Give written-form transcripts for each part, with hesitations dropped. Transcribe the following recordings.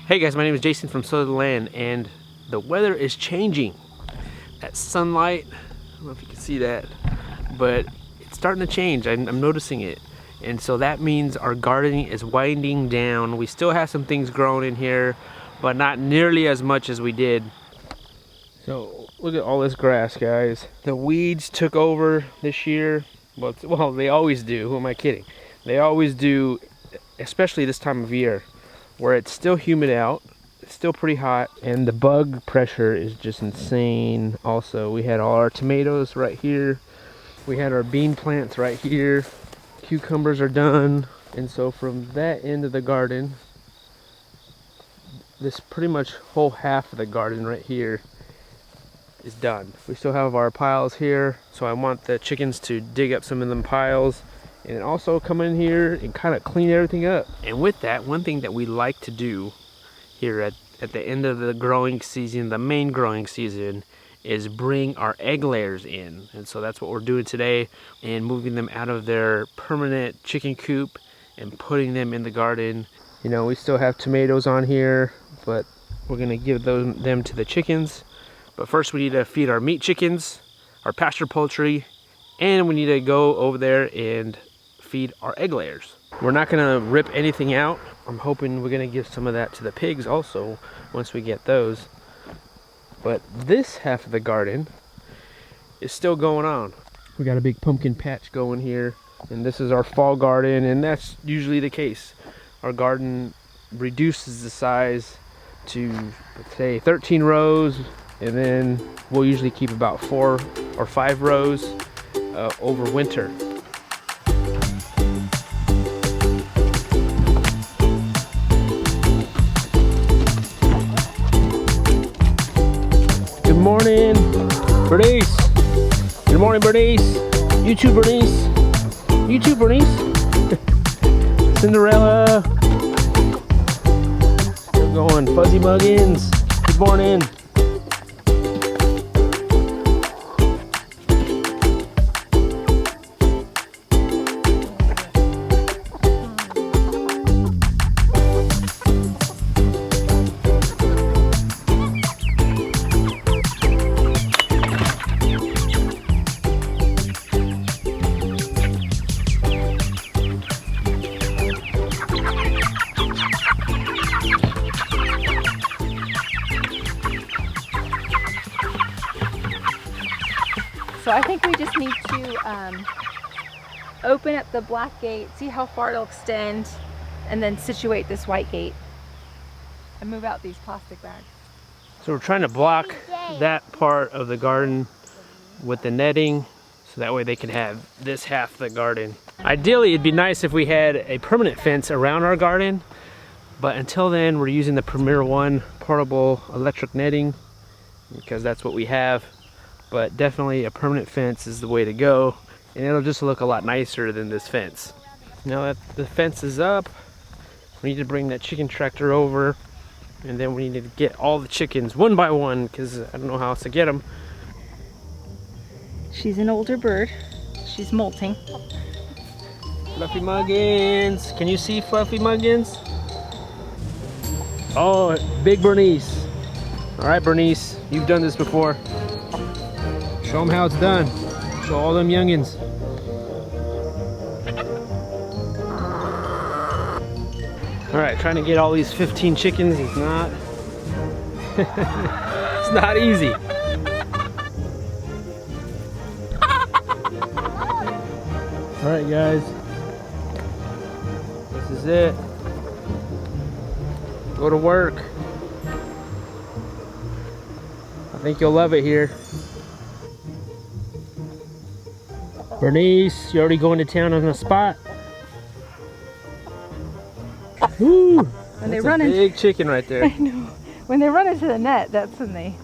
Hey guys, my name is Jason from Sutherland, and the weather is changing. That sunlight, I don't know if you can see that, but it's starting to change. I'm noticing it. And so that means our gardening is winding down. We still have some things growing in here, but not nearly as much as we did. So look at all this grass, guys. The weeds took over this year. Well, they always do. Who am I kidding? They always do, especially this time of year, where it's still humid out, it's still pretty hot, and the bug pressure is just insane. Also, we had all our tomatoes right here, we had our bean plants right here, cucumbers are done, and so from that end of the garden, this pretty much whole half of the garden right here is done. We still have our piles here, so I want the chickens to dig up some of them piles and also come in here and kind of clean everything up. And with that, one thing that we like to do here at the end of the growing season, the main growing season, is bring our egg layers in. And so that's what we're doing today, and moving them out of their permanent chicken coop and putting them in the garden. You know, we still have tomatoes on here, but we're gonna give them to the chickens. But first we need to feed our meat chickens, our pasture poultry, and we need to go over there and feed our egg layers. We're not gonna rip anything out. I'm hoping we're gonna give some of that to the pigs also once we get those. But this half of the garden is still going on. We got a big pumpkin patch going here, and this is our fall garden, and that's usually the case. Our garden reduces the size to, let's say, 13 rows, and then we'll usually keep about 4 or 5 rows over winter. Good morning, Bernice. Good morning, Bernice. You too, Bernice. You too, Bernice. Cinderella. Still going. Fuzzy Muggins. Good morning. So I think we just need to open up the black gate, see how far it'll extend, and then situate this white gate and move out these plastic bags. So we're trying to block that part of the garden with the netting, so that way they can have this half of the garden. Ideally, it'd be nice if we had a permanent fence around our garden, but until then we're using the Premier One portable electric netting because that's what we have. But definitely a permanent fence is the way to go, and it'll just look a lot nicer than this fence. Now that the fence is up, we need to bring that chicken tractor over, and then we need to get all the chickens one by one because I don't know how else to get them. She's an older bird. She's molting. Fluffy Muggins. Can you see Fluffy Muggins? Oh, big Bernice. All right, Bernice, you've done this before. Show them how it's done. Show all them youngins. All right, trying to get all these 15 chickens is not, it's not easy. All right, guys, this is it. Go to work. I think you'll love it here. Bernice, you already going to town on the spot? Woo! When they run into big chicken right there. I know. When they run into the net, that's when they.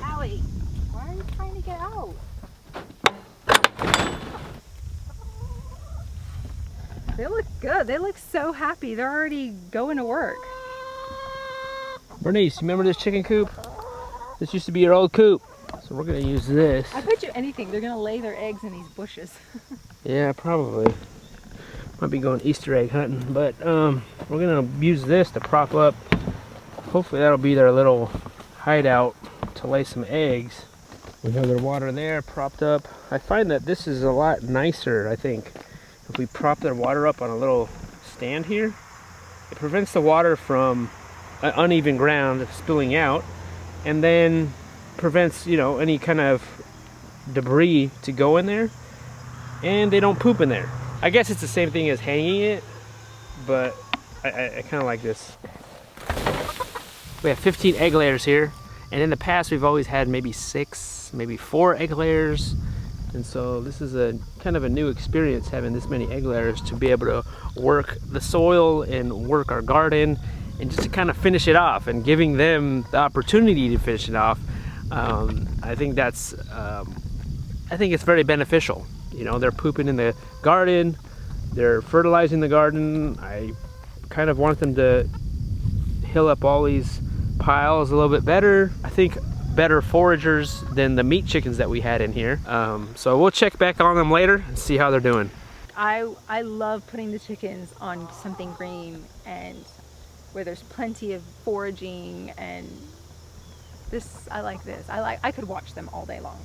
Allie, why are you trying to get out? They look good. They look so happy. They're already going to work. Bernice, you remember this chicken coop? This used to be your old coop. So we're gonna use this. I bet you anything, they're gonna lay their eggs in these bushes. Yeah, probably. Might be going Easter egg hunting, but we're gonna use this to prop up. Hopefully that'll be their little hideout to lay some eggs. We have their water there propped up. I find that this is a lot nicer, I think. If we prop their water up on a little stand here, it prevents the water from uneven ground spilling out, and then prevents, you know, any kind of debris to go in there, and they don't poop in there. I guess it's the same thing as hanging it, but I kind of like this. We have 15 egg layers here, and in the past we've always had maybe 6, maybe 4 egg layers, and so this is a kind of a new experience having this many egg layers to be able to work the soil and work our garden, and just to kind of finish it off and giving them the opportunity to finish it off. I think that's I think it's very beneficial. You know, they're pooping in the garden, they're fertilizing the garden. I kind of want them to hill up all these piles a little bit better. I think better foragers than the meat chickens that we had in here. So we'll check back on them later and see how they're doing. I love putting the chickens on something green and where there's plenty of foraging, and this, I like this. I could watch them all day long.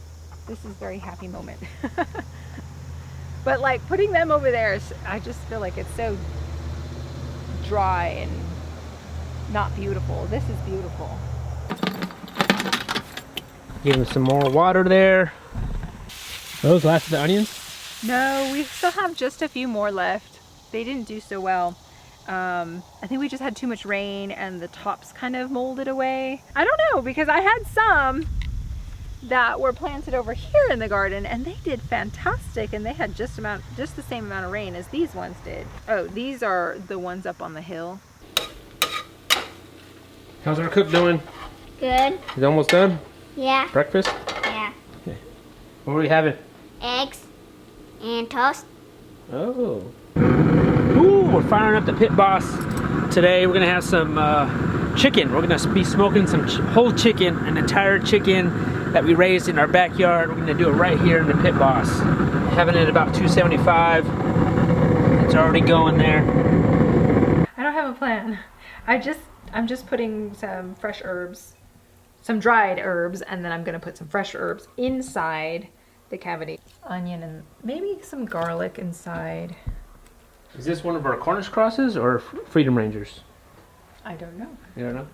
This is a very happy moment. But like putting them over there, I just feel like it's so dry and not beautiful. This is beautiful. Give them some more water there. Those last of the onions? No, we still have just a few more left. They didn't do so well. I think we just had too much rain and the tops kind of molded away. I don't know, because I had some that were planted over here in the garden and they did fantastic, and they had just the same amount of rain as these ones did. Oh, these are the ones up on the hill. How's our cook doing? Good. He's almost done? Yeah. Breakfast? Yeah. Okay. What are we having? Eggs and toast. Oh. Ooh, we're firing up the P.O.Box today. We're gonna have some chicken. We're gonna be smoking some whole chicken, an entire chicken that we raised in our backyard. We're gonna do it right here in the P.O.Box. Having it about 275. It's already going there. I don't have a plan. I'm just putting some fresh herbs, some dried herbs, and then I'm gonna put some fresh herbs inside the cavity. Onion and maybe some garlic inside. Is this one of our Cornish crosses or Freedom Rangers? I don't know. You don't know?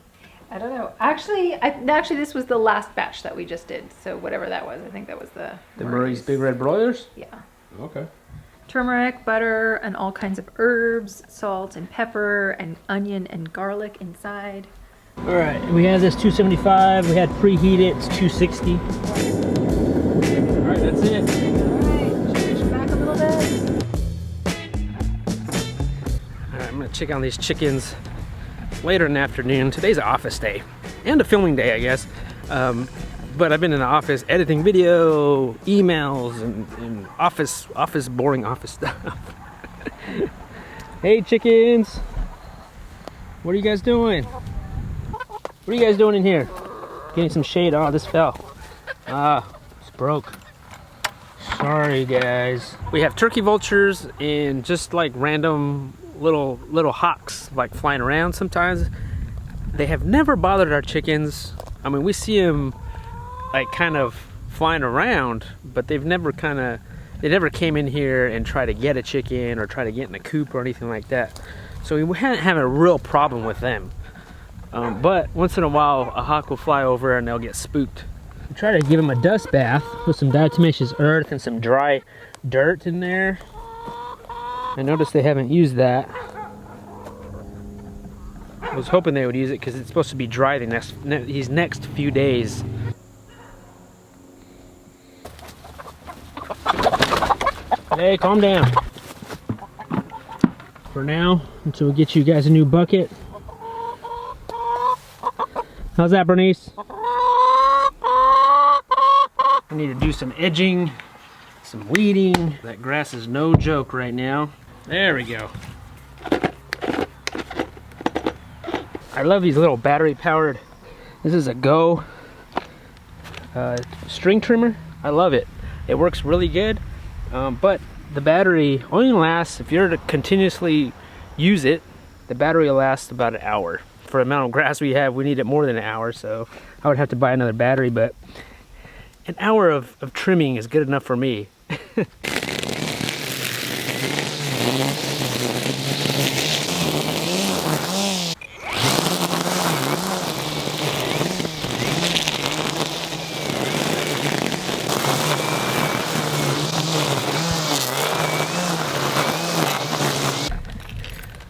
I don't know. Actually, this was the last batch that we just did. So whatever that was, I think that was the Murray's Big Red Broilers? Yeah. Okay. Turmeric, butter, and all kinds of herbs, salt and pepper, and onion and garlic inside. All right, we have this 275. We had preheated. It's 260. All right, that's it. All right, should we push back a little bit? All right, I'm gonna check on these chickens later in the afternoon. Today's an office day and a filming day, I guess. But I've been in the office editing video, emails, and boring office stuff. Hey chickens, what are you guys doing? What are you guys doing in here? Getting some shade. Oh, this fell. It's broke. Sorry guys. We have turkey vultures and just like random little hawks like flying around sometimes. They have never bothered our chickens. I mean, we see them like kind of flying around, but they never came in here and tried to get a chicken or try to get in a coop or anything like that. So we hadn't had a real problem with them. But once in a while, a hawk will fly over and they'll get spooked. We try to give them a dust bath with some diatomaceous earth and some dry dirt in there. I noticed they haven't used that. I was hoping they would use it because it's supposed to be dry these next few days. Hey, calm down. For now, until we get you guys a new bucket. How's that, Bernice? I need to do some edging, some weeding. That grass is no joke right now. There we go. I love these little battery powered. This is a Go. string trimmer. I love it. It works really good, but the battery only lasts, if you're to continuously use it, the battery will last about an hour. For the amount of grass we have, we need it more than an hour, so I would have to buy another battery, but an hour of trimming is good enough for me.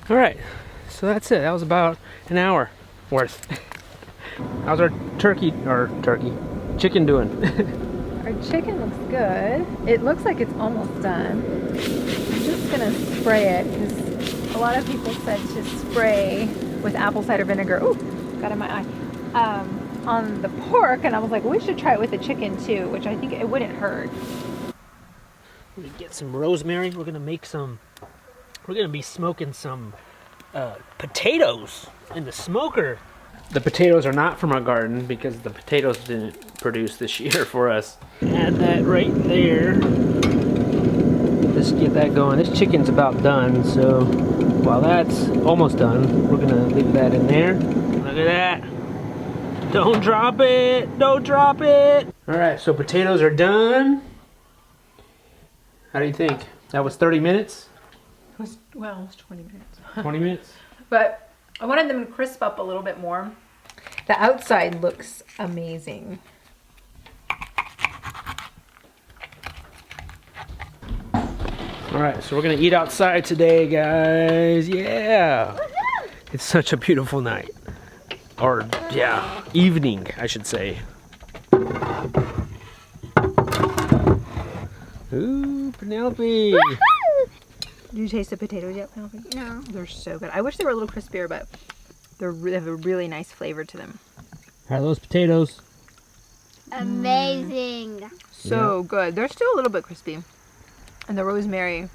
All right, so that's it. That was about an hour worth. How's our chicken doing? Our chicken looks good. It looks like it's almost done. I'm just gonna spray it because a lot of people said to spray with apple cider vinegar. Ooh, got in my eye. On the pork, and I was like, we should try it with the chicken too, which I think it wouldn't hurt. We get some rosemary. We're gonna be smoking some potatoes in the smoker. The potatoes are not from our garden because the potatoes didn't produce this year for us. Add that right there. Let's get that going. This chicken's about done, so while that's almost done, we're gonna leave that in there. Look at that. Don't drop it. Don't drop it. All right, so potatoes are done. How do you think? That was 30 minutes? Well, it was 20 minutes. 20 minutes? But I wanted them to crisp up a little bit more. The outside looks amazing. All right, so we're gonna eat outside today, guys. Yeah. It's such a beautiful night. Or, yeah, evening, I should say. Ooh, Penelope. Did you taste the potatoes yet, Penelope? No. They're so good. I wish they were a little crispier, but they have a really nice flavor to them. How are those potatoes? Amazing. So good. They're still a little bit crispy. And the rosemary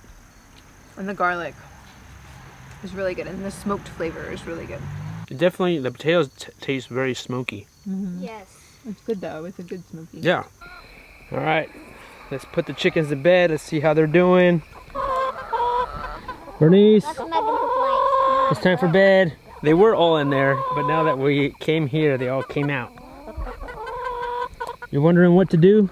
and the garlic is really good. And the smoked flavor is really good. Definitely, the potatoes taste very smoky. Yes. It's good though. It's a good smoky. Yeah. All right, let's put the chickens to bed. Let's see how they're doing. Bernice, it's time for bed. They were all in there, but now that we came here, they all came out. You're wondering what to do?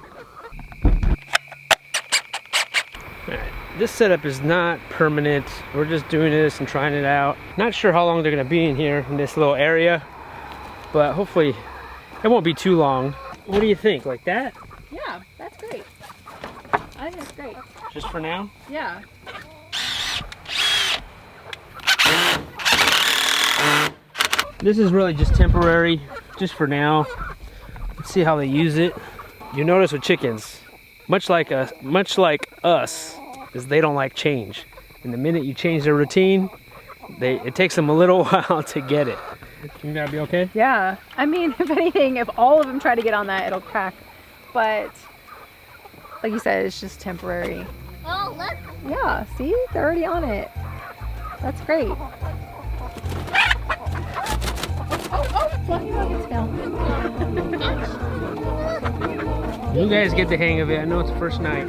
Alright, this setup is not permanent. We're just doing this and trying it out. Not sure how long they're gonna be in here in this little area, but hopefully it won't be too long. What do you think? Like that? Yeah, that's great. I think that's great. Just for now? Yeah. This is really just temporary, just for now. Let's see how they use it. You notice with chickens, much like us, is they don't like change. And the minute you change their routine, it takes them a little while to get it. You think that'll be okay? Yeah. I mean, if anything, if all of them try to get on that, it'll crack. But like you said, it's just temporary. Oh, look. Yeah, see? They're already on it. That's great. Oh, Fluffy Buckets fell. You guys get the hang of it. I know it's the first night.